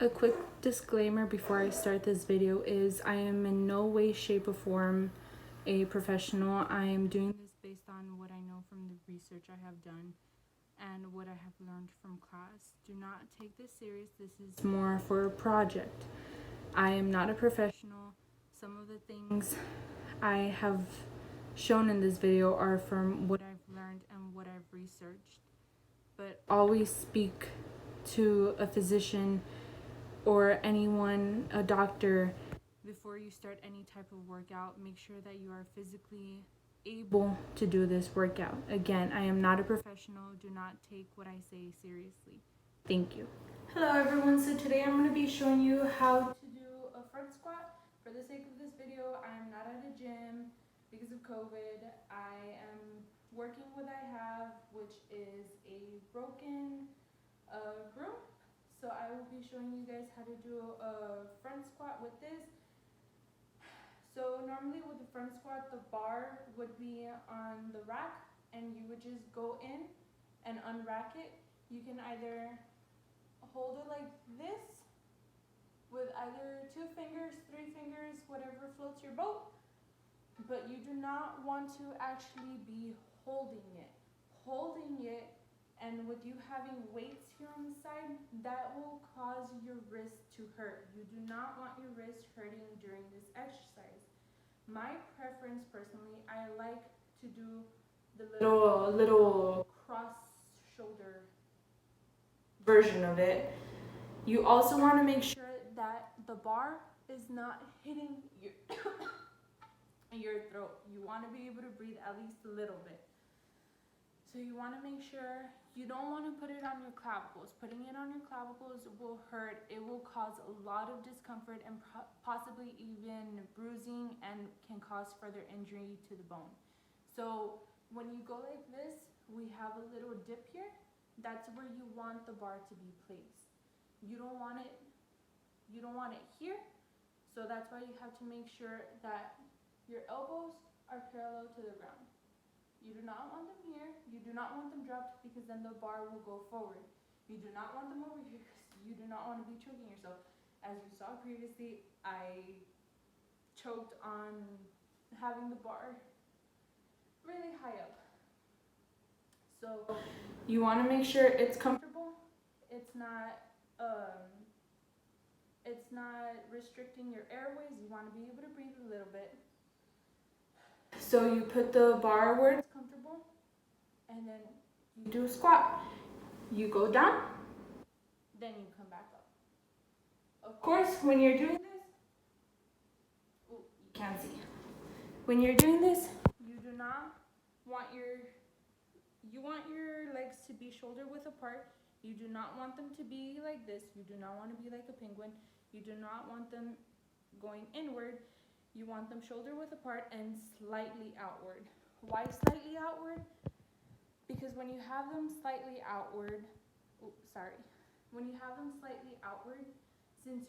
A quick disclaimer before I start this video is I am in no way, shape, or form a professional. I am doing this based on what I know from the research I have done and what I have learned from class. Do not take this serious. This is more for a project. I am not a professional. Some of the things I have shown in this video are from what I've learned and what I've researched. But always speak to a physician or anyone, a doctor, before you start any type of workout. Make sure that you are physically able to do this workout. Again, I am not a professional. Do not take what I say seriously. Thank you. Hello everyone, so today I'm going to be showing you how to do a front squat. For the sake of this video, I am not at a gym because of COVID. I am working with what I have, which is a broken broom. So I will be showing you guys how to do a front squat with this. So normally with the front squat, the bar would be on the rack and you would just go in and unrack it. You can either hold it like this with either 2 fingers, 3 fingers, whatever floats your boat. But you do not want to actually be holding it. And with you having weights here on the side, that will cause your wrist to hurt. You do not want your wrist hurting during this exercise. My preference personally, I like to do the little cross shoulder version of it. You also want to make sure that the bar is not hitting your your throat. You want to be able to breathe at least a little bit. So you want to make sure you don't want to put it on your clavicles. Putting it on your clavicles will hurt. It will cause a lot of discomfort and possibly even bruising and can cause further injury to the bone. So when you go like this, we have a little dip here. That's where you want the bar to be placed. You don't want it here. So that's why you have to make sure that your elbows are parallel to the ground. You do not want them here. You do not want them dropped because then the bar will go forward. You do not want them over here because you do not want to be choking yourself. As you saw previously, I choked on having the bar really high up. So you want to make sure it's comfortable. It's not restricting your airways. You want to be able to breathe a little bit. So you put the bar where it's comfortable, and then you do a squat. You go down, then you come back up. Of course, when you're doing this, you can't see. When you're doing this, you do not want you want your legs to be shoulder width apart. You do not want them to be like this. You do not want to be like a penguin. You do not want them going inward. You want them shoulder width apart and slightly outward. Why slightly outward? Because when you have them slightly outward, since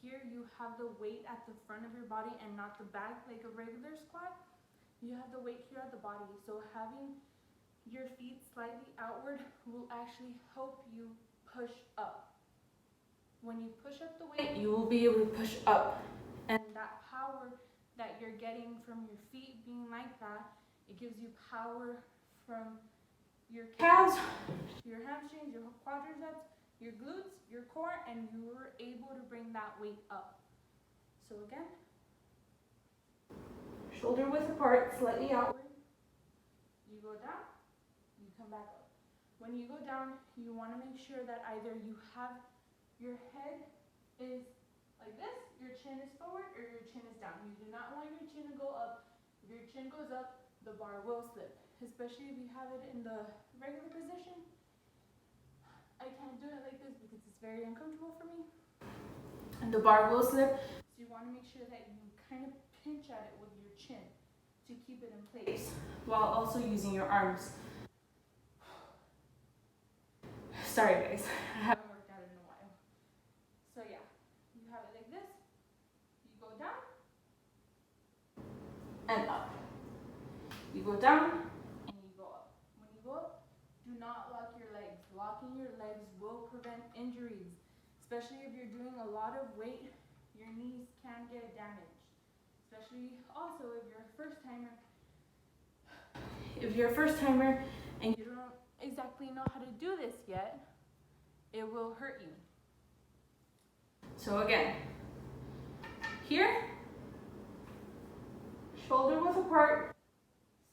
here you have the weight at the front of your body and not the back like a regular squat, you have the weight here at the body. So having your feet slightly outward will actually help you push up. When you push up the weight, you will be able to push up. And that power that you're getting from your feet being like that, it gives you power from your calves, your hamstrings, your quadriceps, your glutes, your core, and you're able to bring that weight up. So again, shoulder width apart, slightly outward. You go down, you come back up. When you go down, you want to make sure that either you have your head is like this, your chin is forward, or your chin is down. You do not want your chin to go up. If your chin goes up, the bar will slip, especially if you have it in the regular position. I can't do it like this because it's very uncomfortable for me. And the bar will slip, so you want to make sure that you kind of pinch at it with your chin to keep it in place while also using your arms. Sorry guys, I haven't worked out in a while. So yeah, you have it like this. You go down and up. You go down and you go up. When you go up, do not lock your legs. Locking your legs will prevent injuries, Especially if you're doing a lot of weight, your knees can get damaged. Especially also if you're a first timer. If you're a first timer and you don't exactly know how to do this yet, it will hurt you. So again, here, shoulder width apart,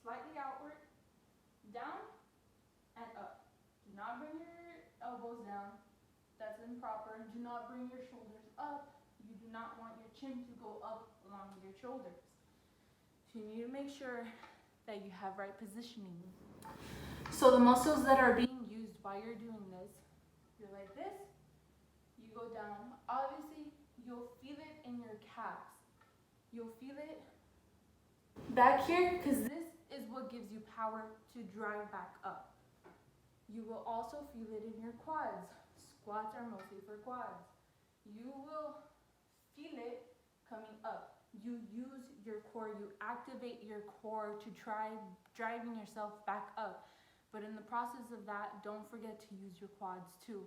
slightly outward, down and up. Do not bring your elbows down. That's improper. Do not bring your shoulders up. You do not want your chin to go up along with your shoulders. So you need to make sure that you have right positioning. So the muscles that are being used while you're doing this, you're like this, you go down. Obviously, you'll feel it in your calves. You'll feel it back here because this is what gives you power to drive back up. You will also feel it in your quads. Squats are mostly for quads. You will feel it coming up. You use your core, you activate your core to try driving yourself back up. But in the process of that, don't forget to use your quads too.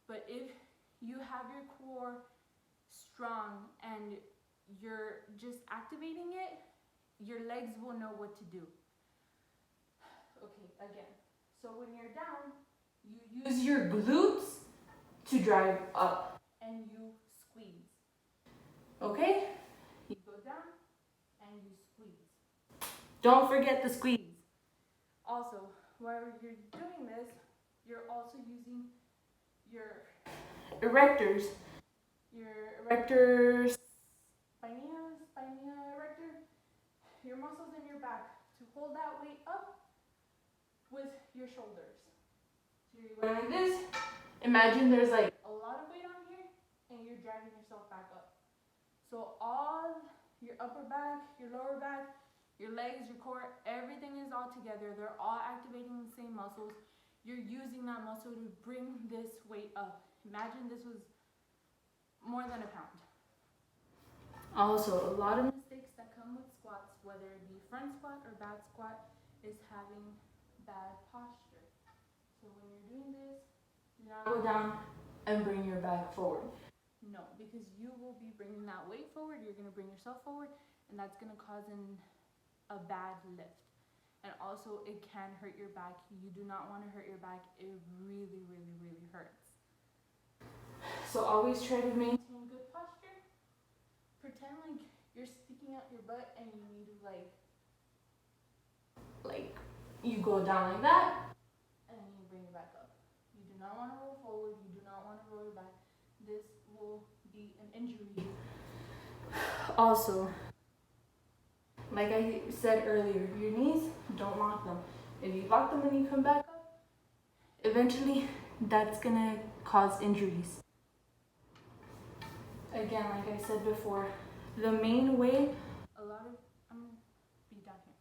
But if you have your core strong and you're just activating it, your legs will know what to do. Okay, again. So when you're down, you use your glutes to drive up and you squeeze. Okay? You go down and you squeeze. Don't forget the squeeze. Also, while you're doing this, you're also using your erectors. Your erectors, spinea erector, your muscles in your back to hold that weight up with your shoulders. So you're going like this. Imagine there's like a lot of weight on here and you're driving yourself back up. So all your upper back, your lower back, your legs, your core, everything is all together. They're all activating the same muscles. You're using that muscle to bring this weight up. Imagine this was more than a pound. Also, a lot of mistakes that come with squats, whether it be front squat or back squat, is having bad posture. So when you're doing this, do not go down and bring your back forward. No, because you will be bringing that weight forward, you're going to bring yourself forward, and that's going to cause a bad lift. And also, it can hurt your back. You do not want to hurt your back. It really, really, really hurts. So always try to maintain good posture. Pretend like you're sticking out your butt and you need to like you go down like that and you bring it back up. You do not want to roll forward. You do not want to roll your back. This will be an injury. Also, like I said earlier, your knees, don't lock them. If you lock them when you come back up, eventually that's gonna cause injuries. Again, like I said before, the main way I'm gonna be down here.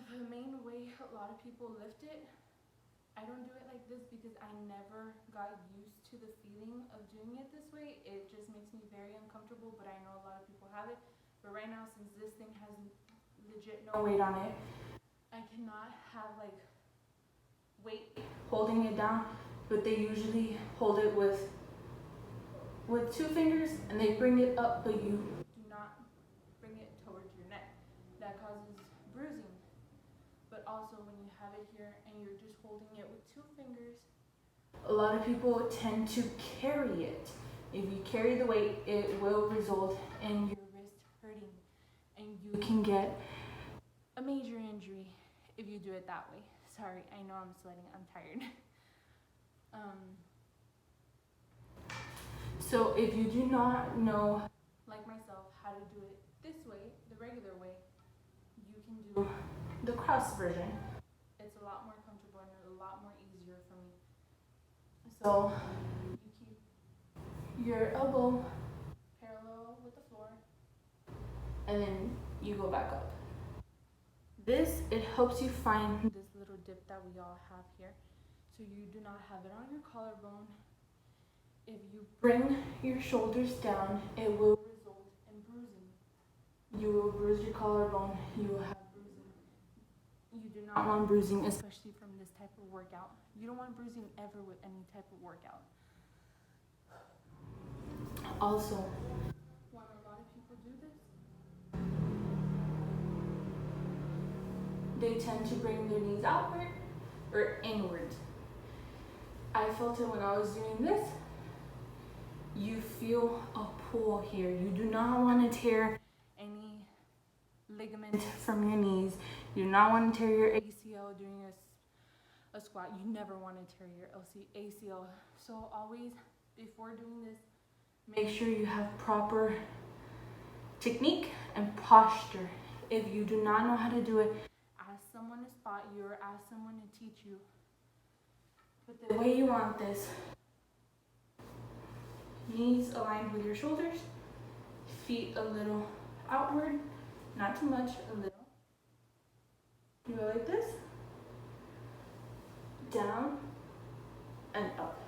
The main way a lot of people lift it, I don't do it like this because I never got used to the feeling of doing it this way. It just makes me very uncomfortable, but I know a lot of people have it. But right now, since this thing has legit no weight on it, I cannot have like weight holding it down, but they usually hold it with 2 fingers and they bring it up, but you do not bring it towards your neck. That causes bruising. But also when you have it here and you're just holding it with 2 fingers, a lot of people tend to carry it. If you carry the weight, it will result in your wrist hurting and you can get a major injury if you do it that way. Sorry, I know I'm sweating, I'm tired. So if you do not know, like myself, how to do it this way, the regular way, you can do the cross version. It's a lot more comfortable and a lot more easier for me. So you keep your elbow parallel with the floor and then you go back up. This, it helps you find this little dip that we all have here, so you do not have it on your collarbone. If you bring your shoulders down, it will result in bruising. You will bruise your collarbone, you will have bruising. You do not want bruising, especially from this type of workout. You don't want bruising ever with any type of workout. Also, when a lot of people do this, they tend to bring their knees outward or inward. I felt it when I was doing this. You feel a pull here. You do not want to tear any ligament from your knees. You do not want to tear your ACL doing a squat. You never want to tear your ACL. So always, before doing this, make sure you have proper technique and posture. If you do not know how to do it, ask someone to spot you or ask someone to teach you. But the way you want this, knees aligned with your shoulders, feet a little outward, not too much, a little. You go like this, down and up,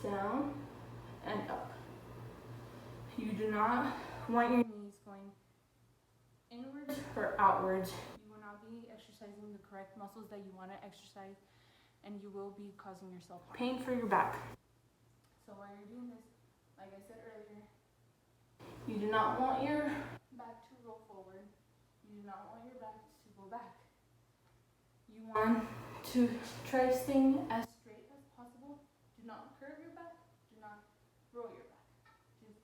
down and up. You do not want your knees going inwards or outwards. You will not be exercising the correct muscles that you want to exercise, and you will be causing yourself pain for your back. So while you're doing this, like I said earlier, you do not want your back to roll forward. You do not want your back to go back. You want to try staying as straight as possible. Do not curve your back. Do not roll your back. Just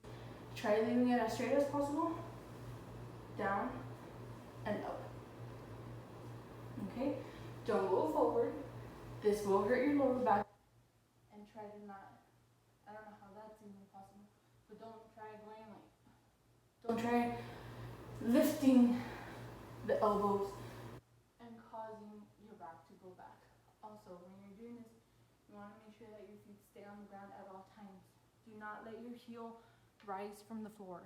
try leaving it as straight as possible. Down and up. Okay? Don't go forward. This will hurt your lower back. And try to not, I don't know how that's even possible, but don't try going like, don't try lifting the elbows and causing your back to go back. Also, when you're doing this, you want to make sure that your feet stay on the ground at all times. Do not let your heel rise from the floor.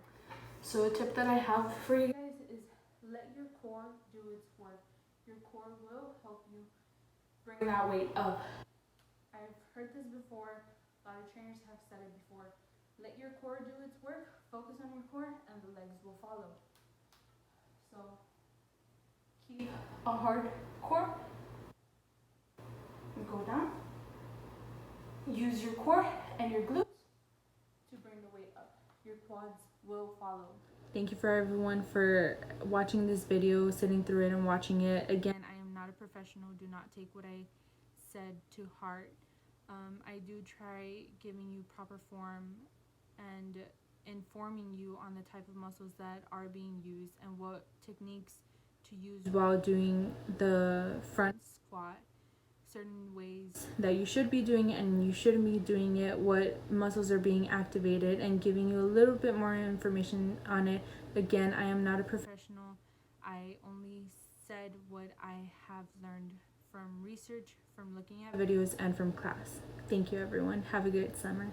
So a tip that I have for you guys is let your core do its work. Your core will help you bring that weight up. I've heard this before. A lot of trainers have said it before. Let your core do its work. Focus on your core and the legs will follow. So keep a hard core. And go down. Use your core and your glutes to bring the weight up. Your quads will follow. Thank you for everyone for watching this video, sitting through it and watching it. Again, I am not a professional. Do not take what I said to heart. I do try giving you proper form and informing you on the type of muscles that are being used and what techniques to use while doing the front squat, certain ways that you should be doing it and you shouldn't be doing it, what muscles are being activated, and giving you a little bit more information on it. Again, I am not a professional. I only said what I have learned from research, from looking at videos, and from class. Thank you, everyone. Have a good summer.